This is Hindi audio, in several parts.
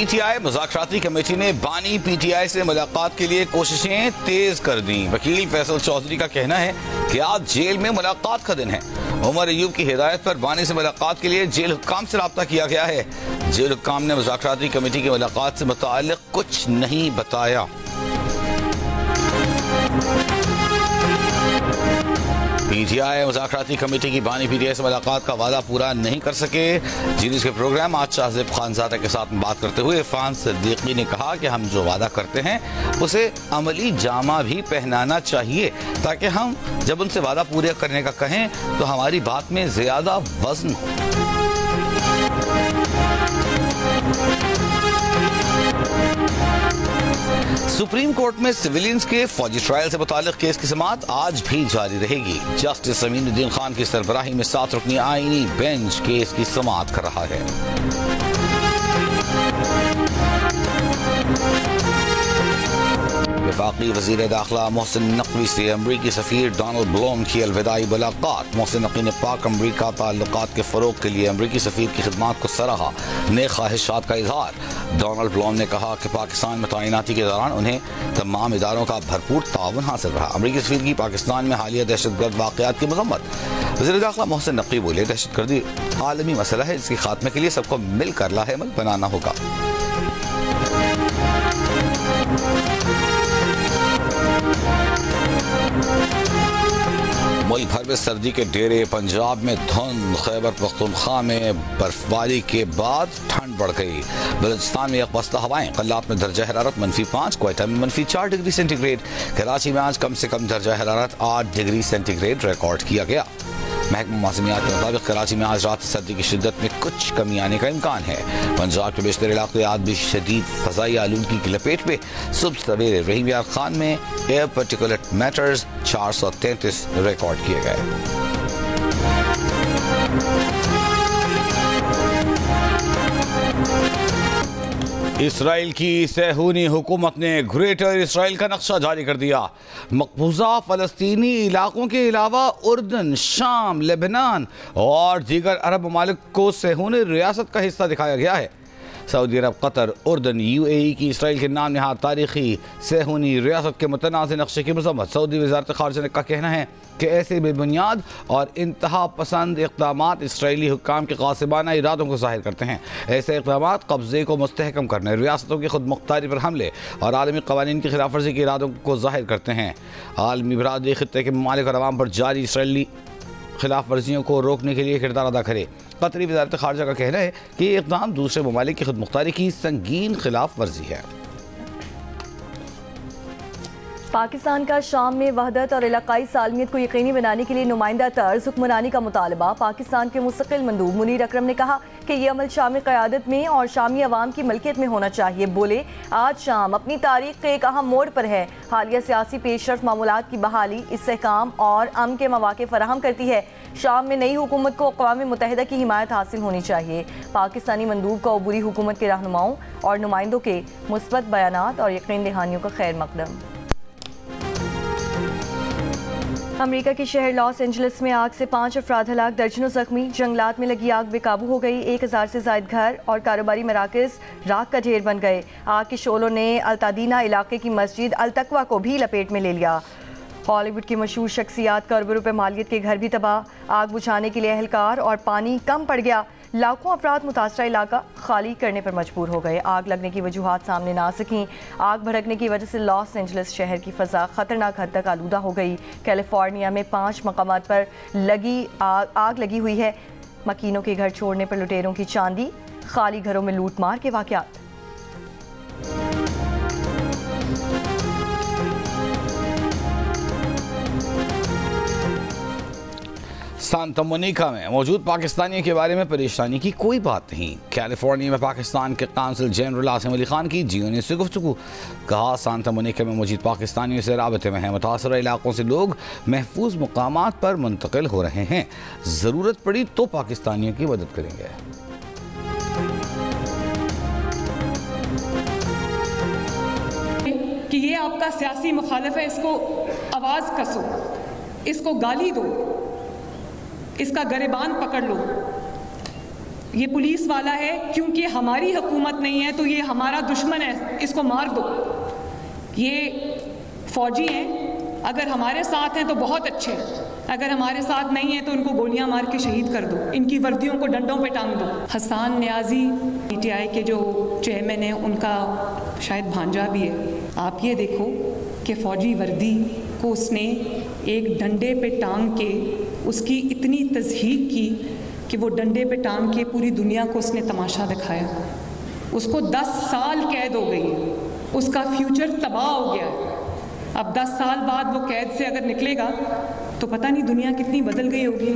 पीटीआई मुज़ाकराती कमेटी ने बानी पीटीआई से मुलाकात के लिए कोशिशें तेज कर दी। वकील फैसल चौधरी का कहना है कि आज जेल में मुलाकात का दिन है। उमर अयूब की हिदायत पर बानी से मुलाकात के लिए जेल हुक्काम से राब्ता किया गया है। जेल हुक्काम ने मुज़ाकराती कमेटी की मुलाकात से मुताल्लिक़ कुछ नहीं बताया। पीटीआई मुज़ाकराती कमेटी की बानी पीटीआई से मुलाकात का वादा पूरा नहीं कर सके। जीनिस के प्रोग्राम आज शाहज़ेब खानज़ादा के साथ बात करते हुए इरफान सिद्दीकी ने कहा कि हम जो वादा करते हैं उसे अमली जामा भी पहनाना चाहिए, ताकि हम जब उनसे वादा पूरा करने का कहें तो हमारी बात में ज़्यादा वज़न हो। सुप्रीम कोर्ट में सिविलियंस के फौजी ट्रायल से मुताल्लिक केस की समाअत आज भी जारी रहेगी। जस्टिस अमीनुद्दीन खान की सरबराही में 7 रुकनी आईनी बेंच केस की समाअत कर रहा है। वफाकी वज़ीर दाखिला मोहसिन नकवी से अमरीकी सफ़ीर डोनाल्ड ब्लूम की अलविदाई मुलाकात। मोहसिन नकवी ने पाक अमरीका ताल्लुकात के फ़रोग़ के लिए अमरीकी सफ़ीर की खिदमात को सराहा। नेक ख्वाहिशात का इजहार। डोनाल्ड ब्लूम ने कहा कि पाकिस्तान में तैनाती के दौरान उन्हें तमाम इदारों का भरपूर ताउन हासिल रहा। अमरीकी सफ़ीर की पाकिस्तान में हालिया दहशतगर्द वाक़यात की मज़म्मत। वज़ीर दाखिला मोहसिन नकवी बोले, दहशतगर्दी आलमी मसला है जिसके खात्मे के लिए सबको मिलकर लाहेमल बनाना होगा। मुल्क भर में सर्दी के डेरे। पंजाब में धुंध। खैबर पख्तूनख्वा में बर्फबारी के बाद ठंड बढ़ गई। बलूचिस्तान में यकबस्ता हवाएं। कल्लात में दर्जा हरारत -5, क्वेटा में -4 डिग्री सेंटीग्रेड। कराची में आज कम से कम दर्जा हरारत 8 डिग्री सेंटीग्रेड रिकॉर्ड किया गया। महकमा मौसमियात के मुताबिक कराची में आज रात सर्दी की शिद्दत में कुछ कमी आने का इम्कान है। पंजाब के बेशतर इलाके आज भी शदीद फ़ज़ाई आलूदगी की लपेट में। सुबह सवेरे रहीम यार खान में एयर पार्टिकुलेट मैटर्स 433 रिकॉर्ड किए गए। इसराइल की सहूनी हुकूमत ने ग्रेटर इसराइल का नक्शा जारी कर दिया। मकबूजा फ़लस्तीनी इलाकों के अलावा उर्दन, शाम, लेबनान और दीगर अरब ममालिक को सहूनी रियासत का हिस्सा दिखाया गया है। सऊदी अरब, कतर, उर्दन, UAE की इसराइल के नाम नहाद तारीखी सहूनी रियासत के मुतनाज़ नक्शे की मज़म्मत। सऊदी वज़ारत ख़ारिजा का कहना है कि ऐसे बेबुनियाद और इंतहा पसंद इक़दामात इसराइली हुक्काम के ग़ासिबाना इरादों को ज़ाहिर करते हैं। ऐसे इक़दामात कब्ज़े को मुस्तहकम करने, रियासतों की खुद मुख्तारी पर हमले और आलमी क़वानीन की खिलाफ वर्जी के इरादों को ज़ाहिर करते हैं। आलमी बरादरी ख़ित्ते के ममालिक और अवाम पर जारी इसराइली खिलाफ वर्जियों को रोकने के लिए किरदार अदा करे। कतरी वज़ारत ख़ारिजा का कहना है कि ये इक़दाम दूसरे ममालिक की खुद मुख्तारी की संगीन खिलाफ वर्जी है। पाकिस्तान का शाम में वहदत और इलाकाई सालमियत को यकीनी बनाने के लिए नुमाइंदा तर्ज हुक्मरानी का मुतालबा। पाकिस्तान के मुस्तकिल मंदूब मुनीर अकरम ने कहा कि ये अमल शामी क़यादत में और शामी अवाम की मलकियत में होना चाहिए। बोले, आज शाम अपनी तारीख के एक अहम मोड़ पर है। हालिया सियासी पेशरफ मामूलात की बहाली, इस्तेहकाम और अमन के मौके फराहम करती है। शाम में नई हुकूमत को अक़वाम मुत्तहिदा की हिमायत हासिल होनी चाहिए। पाकिस्तानी मंदूब को अबूरी हुकूमत के रहनुमाओं और नुमाइंदों के मुस्बत बयानात और यकीन दहानियों का खैर मकदम। अमेरिका के शहर लॉस एंजलिस में आग से 5 अफराद हलाक, दर्जनों जख्मी। जंगलात में लगी आग बेकाबू हो गई। 1000 से ज़ायद घर और कारोबारी मराकज़ राख का ढेर बन गए। आग के शोलों ने अल्तादीना इलाके की मस्जिद अल तकवा को भी लपेट में ले लिया। हॉलीवुड की मशहूर शख्सियात, करोड़ों रुपए मालियत के घर भी तबाह। आग बुझाने के लिए एहलकार और पानी कम पड़ गया। लाखों अफराद मुतासरा इलाका खाली करने पर मजबूर हो गए। आग लगने की वजूहात सामने ना सकीं। आग भड़कने की वजह से लॉस एंजलिस शहर की फ़ज़ा ख़तरनाक हद तक आलूदा हो गई। कैलिफोर्निया में 5 मकामात पर आग लगी हुई है। मकीनों के घर छोड़ने पर लुटेरों की चांदी, खाली घरों में लूट मार के वाक़यात। सांता मोनिका में मौजूद पाकिस्तानियों के बारे में परेशानी की कोई बात नहीं। कैलिफोर्निया में पाकिस्तान के काउंसिल जनरल आसिम अली खान की GNA से गुफ्तगू। कहा, सांता मोनिका में मौजूद पाकिस्तानियों से राबते में हैं। मुतासरा इलाकों से लोग महफूज मुकामात पर मुंतकिल हो रहे हैं। ज़रूरत पड़ी तो पाकिस्तानियों की मदद करेंगे। कि ये आपका सियासी मुखालिफ है, इसको आवाज़ कसो, इसको गाली दो, इसका गरेबान पकड़ लो। ये पुलिस वाला है, क्योंकि हमारी हुकूमत नहीं है तो ये हमारा दुश्मन है, इसको मार दो। ये फौजी हैं, अगर हमारे साथ हैं तो बहुत अच्छे हैं, अगर हमारे साथ नहीं है तो उनको गोलियां मार के शहीद कर दो, इनकी वर्दियों को डंडों पे टांग दो। हसन न्याजी पीटीआई के जो चेयरमैन हैं, उनका शायद भांजा भी है। आप ये देखो कि फ़ौजी वर्दी को उसने एक डंडे पे टांग के उसकी इतनी तज़हीक की कि वो डंडे पे टांग के पूरी दुनिया को उसने तमाशा दिखाया। उसको 10 साल कैद हो गई, उसका फ्यूचर तबाह हो गया। अब 10 साल बाद वो कैद से अगर निकलेगा तो पता नहीं दुनिया कितनी बदल गई होगी।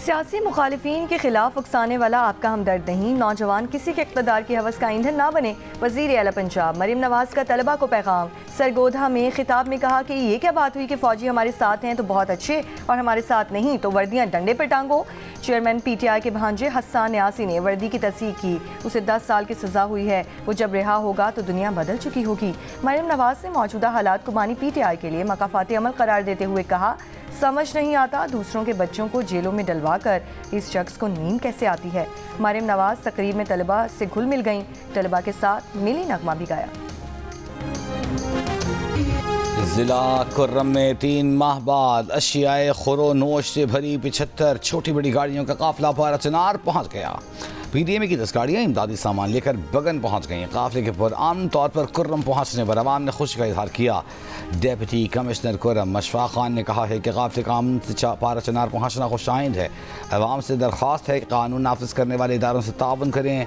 सियासी मुखालिफिन के खिलाफ उकसाने वाला आपका हमदर्द नहीं, नौजवान किसी के इक़्तिदार की हवस का ईंधन ना बने। वज़ीर आला पंजाब मरीम नवाज़ का तलबा को पैगाम। सरगोधा में खिताब में कहा कि ये क्या बात हुई कि फ़ौजी हमारे साथ हैं तो बहुत अच्छे और हमारे साथ नहीं तो वर्दियाँ डंडे पर टांगो। चेयरमैन पीटीआई के भांजे हसन न्यासी ने वर्दी की तस्दीक की, उसे 10 साल की सज़ा हुई है, वो जब रिहा होगा तो दुनिया बदल चुकी होगी। मरीम नवाज़ ने मौजूदा हालात को बानी पीटीआई के लिए मकाफाती अमल करार देते हुए कहा, समझ नहीं आता दूसरों के बच्चों को जेलों में डलवा कर इस शख्स को नींद कैसे आती है। मरीम नवाज़ तकरीब में तलबा से घुल मिल गईं, तलबा के साथ मिली नगमा भी गाया। जिला कुर्रम में 3 माह बाद अशियाए खुरो नोश से भरी 75 छोटी बड़ी गाड़ियों का काफिला पाराचनार पहुँच गया। पीडीएमए की 10 गाड़ियाँ इमदादी सामान लेकर बगन पहुँच गईं। काफिले के पुरअमन तौर पर कुर्रम पहुँचने पर अवाम ने खुशी का इजहार किया। डिप्टी कमिश्नर कुर्रम मशफाक खान ने कहा है कि काफिले का अमन से पाराचनार पहुँचना खुशाइंद है। अवाम से दरख्वास्त है कि कानून नाफिज करने वाले इदारों से ताउन करें।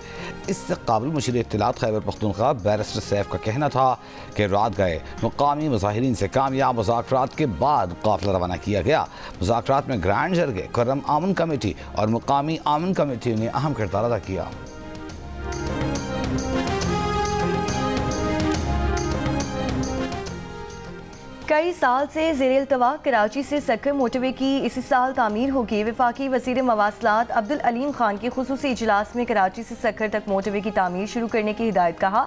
इससे काबिल मुशीर इत्तलात खैबर पख्तूनख्वा बैरिस्टर सैफ का कहना था कि रात गए मुकामी मुजाहिरीन से कामयाब मुज़ाकरात के बाद काफिला रवाना किया गया। मुज़ाकरात में ग्रैंड जरगे, कुर्रम अमन कमेटी और मुकामी अमन कमेटी ने अहम किरदार अदा किया। कई साल से ज़ेर-ए-इल्तवा कराची से सक्कर मोटरवे की इसी साल तामीर होगी। वफाकी वज़ीर मवासलात अब्दुल अलीम खान के खुसूसी इजलास में कराची से सक्कर तक मोटरवे की तामीर शुरू करने की हिदायत। कहा,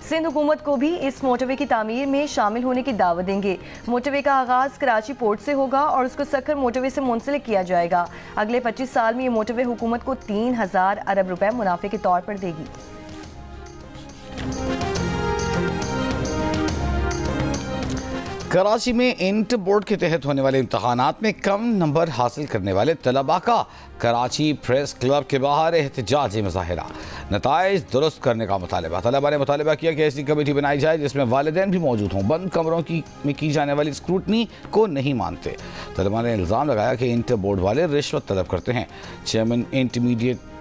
सिंध हुकूमत को भी इस मोटरवे की तामीर में शामिल होने की दावत देंगे। मोटरवे का आगाज़ कराची पोर्ट से होगा और उसको सक्कर मोटरवे से मुंसलिक किया जाएगा। अगले 25 साल में ये मोटरवे हुकूमत को 3000 अरब रुपए मुनाफे के तौर पर देगी। कराची में इंटर बोर्ड के तहत होने वाले इम्तहानात में कम नंबर हासिल करने वाले तलबा का कराची प्रेस क्लब के बाहर एहतजाजी मुजाहिरा। नताइज दुरुस्त करने का मुतालबा। तलबा ने मुतालबा किया कि ऐसी कमेटी बनाई जाए जिसमें वालिदैन भी मौजूद हों। बंद कमरों में की जाने वाली स्क्रूटनी को नहीं मानते। तलबा ने इल्ज़ाम लगाया कि इंटर बोर्ड वाले रिश्वत तलब करते हैं। चेयरमैन इंटरमीडिएट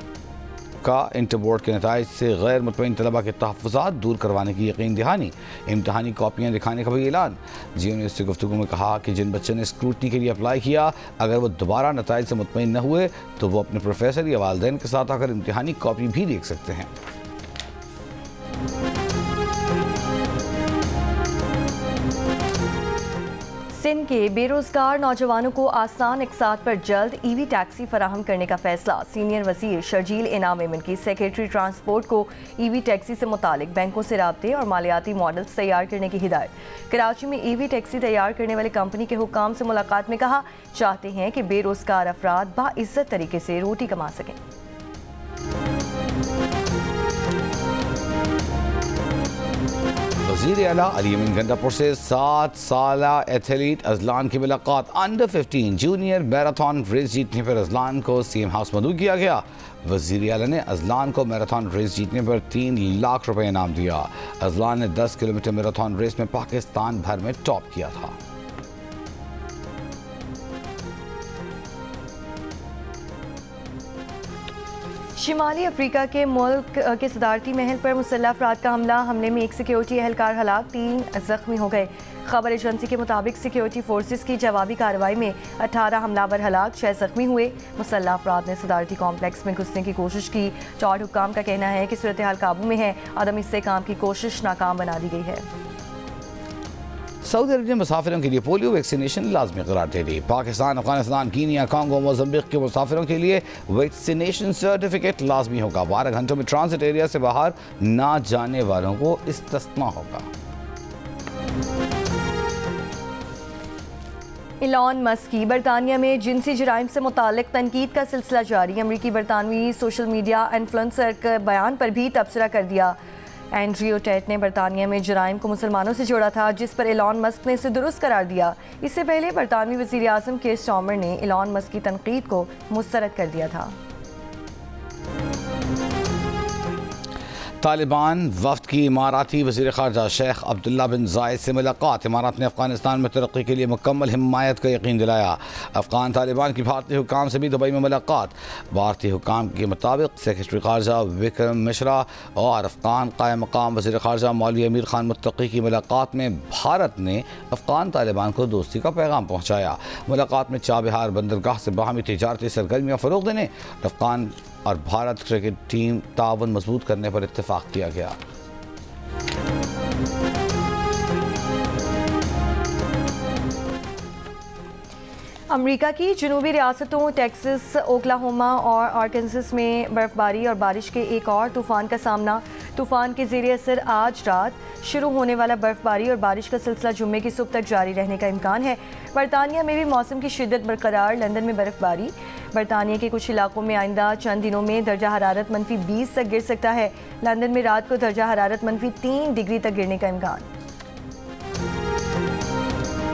का इंटर बोर्ड के नताइज से गैर मुतमईन तलबा के तहफ़्फ़ुज़ात दूर करवाने की यकीन दहानी। इम्तहानी कॉपियाँ दिखाने का भी ऐलान। जियो ने इससे गुफ्तगू में कहा कि जिन बच्चों ने स्क्रूटनी के लिए अप्लाई किया, अगर वो दोबारा नताइज से मुतमईन न हुए तो वो अपने प्रोफेसर या वालिदैन के साथ आकर इम्तहानी कॉपी भी देख सकते हैं। सिंध के बेरोजगार नौजवानों को आसान इकसात पर जल्द ईवी टैक्सी फराहम करने का फैसला। सीनियर वजीर शर्जील इनाम एमन की सेक्रेटरी ट्रांसपोर्ट को ईवी टैक्सी से मुतालिक बैंकों से राब्ते और मालियाती मॉडल्स तैयार करने की हिदायत। कराची में ईवी टैक्सी तैयार करने वाली कंपनी के हुक्काम से मुलाकात में कहा, चाहते हैं कि बेरोजगार अफराद बाइज्जत तरीके से रोटी कमा सकें। वज़ीर आला अली अमीन गंडापुर से 7 साला एथलीट अजलान की मुलाकात। अंडर 15 जूनियर मैराथन रेस जीतने पर अजलान को सीएम हाउस मदऊ किया गया। वज़ीर आला ने अजलान को मैराथन रेस जीतने पर 3 लाख रुपए इनाम दिया। अजलान ने 10 किलोमीटर मैराथन रेस में पाकिस्तान भर में टॉप किया था। शिमाली अफ्रीका के मुल्क के सदारती महल पर मुसल्लह अफराद का हमले में एक सिक्योरिटी एहलकार हलाक, 3 जख्मी हो गए। खबर एजेंसी के मुताबिक सिक्योरिटी फोर्सेस की जवाबी कार्रवाई में 18 हमलावर हलाक, 6 जख्मी हुए। मुसल्लह अफराद ने सदारती कॉम्प्लेक्स में घुसने की कोशिश की। चौड़ हुक्काम का कहना है कि सूरत हाल काबू में है, अदम इस्तेहकाम की कोशिश नाकाम बना दी गई है। सऊदी अरब ने मुसाफिरों के लिए पोलियो वैक्सीनेशन लाजमी करार दे दी। Pakistan, Afghanistan, Kenya, Congo, Mozambique के मुसाफिरों के लिए वैक्सीनेशन सर्टिफिकेट लाजमी होगा। 12 घंटों में ट्रांजिट एरिया से बाहर ना जाने वालों को इस्तिस्ना होगा। इलॉन मस्क की बरतानिया में जिनसी जराइम से मुतालिक तनकीद का सिलसिला जारी। अमरीकी बरतानवी सोशल मीडिया इन्फ्लुएंसर के बयान पर भी तबसरा कर दिया। एंड्रयू टेट ने बरतानिया में जराइम को मुसलमानों से जोड़ा था, जिस पर इलॉन मस्क ने इसे दुरुस्त करार दिया। इससे पहले बरतानवी वज़ीर आज़म केर स्टार्मर ने इलॉन मस्क की तनकीद को मुस्तरद कर दिया था। तालिबान वफ्द की इमाराती वज़ीर ख़ारजा शेख अब्दुल्ला बिन ज़ायद से मुलाकात। इमारात ने अफ़गानिस्तान में तरक्की के लिए मुकम्मल हिमायत का यकीन दिलाया। अफ़गान तालिबान की भारतीय हुकाम से भी दुबई में मुलाकात। भारतीय हुकाम के मुताबिक सेक्रेटरी ख़ारजा विक्रम मिश्रा और अफ़गान क़ायम मक़ाम वज़ीर ख़ारजा मौलवी अमीर ख़ान मुत्तक़ी की मुलाकात में भारत ने अफ़गान तालिबान को दोस्ती का पैगाम पहुँचाया। मुलाकात में चाबहार बंदरगाह से बाहमी तिजारती सरगर्मियाँ फ़रोग़ देने, अफ़गान और भारत क्रिकेट टीम ताउन मजबूत करने पर इत्तेफाक किया गया। अमेरिका की जनूबी रियासतों टेक्सास, ओक्लाहोमा और आर्कांसस में बर्फबारी और बारिश के एक और तूफ़ान का सामना। तूफ़ान के ज़ेरे असर आज रात शुरू होने वाला बर्फबारी और बारिश का सिलसिला जुम्मे की सुबह तक जारी रहने का इम्कान है। बरतानिया में भी मौसम की शिद्दत बरकरार। लंदन में बर्फबारी। बरतानिया के कुछ इलाकों में आइंदा चंद दिनों में दर्जा हरारत -20 तक गिर सकता है। लंदन में रात को दर्जा हरारत -3 डिग्री तक गिरने का इम्कान।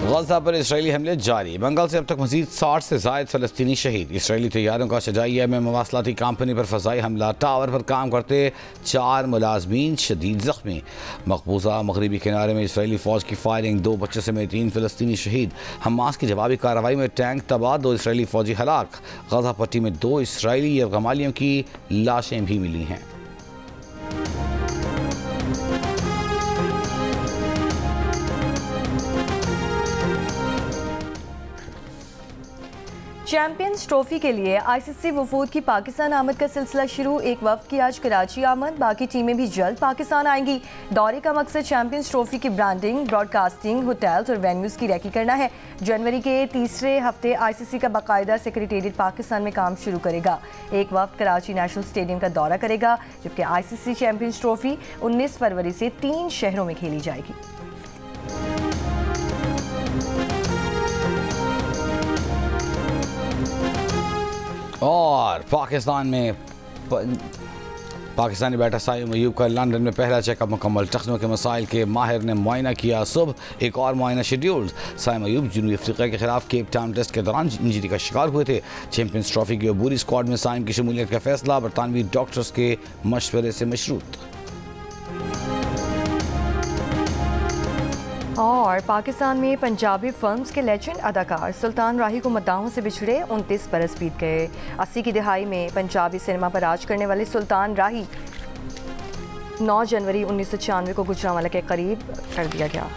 गजा पर इसराइली हमले जारी। बंगाल से अब तक मजीद 60 से ज़ायद फ़लस्तीनी शहीद। इसराइली तैयारों का शजाइया में मवासलाती कंपनी पर फ़ज़ाई हमला। टावर पर काम करते 4 मुलाजमीन शदीद ज़ख्मी। मकबूजा मगरबी किनारे में इसराइली फ़ौज की फायरिंग, 2 बच्चे समेत 3 फ़लस्तीनी शहीद। हमास की जवाबी कार्रवाई में टैंक तबाह, 2 इसराइली फ़ौजी हलाक। गजा पट्टी में 2 इसराइली यरगमालियों की लाशें भी मिली हैं। चैंपियंस ट्रॉफी के लिए आईसीसी वफूद की पाकिस्तान आमद का सिलसिला शुरू। एक वफ्द की आज कराची आमद, बाकी टीमें भी जल्द पाकिस्तान आएंगी। दौरे का मकसद चैंपियंस ट्रॉफी की ब्रांडिंग, ब्रॉडकास्टिंग, होटल्स और वेन्यूज़ की रैकी करना है। जनवरी के तीसरे हफ्ते आईसीसी का बाकायदा सेक्रेटेरिएट पाकिस्तान में काम शुरू करेगा। एक वफ्द कराची नेशनल स्टेडियम का दौरा करेगा, जबकि आईसीसी चैंपियंस ट्रॉफी 19 फरवरी से 3 शहरों में खेली जाएगी। और पाकिस्तानी बैटर साइम अयूब का लंदन में पहला चेकअप मुकम्मल। टखनों के मसाइल के माहिर ने मुआयना किया। सुबह एक और मुआयना शेड्यूल्ड। साइम अयूब जनूबी अफ्रीका के खिलाफ केप टाउन टेस्ट के दौरान इंजरी का शिकार हुए थे। चैंपियंस ट्रॉफी की अबूरी स्क्वाड में साइम की शमूलियत का फैसला बरतानवी डॉक्टर्स के मशवरे से मशरूत। और पाकिस्तान में पंजाबी फिल्म्स के लेजेंड अदाकार सुल्तान राही को मद्दाहों से बिछड़े 29 बरस बीत गए। 80 की दहाई में पंजाबी सिनेमा पर राज करने वाले सुल्तान राही 9 जनवरी 1996 को गुजरांवाला के करीब कर दिया गया।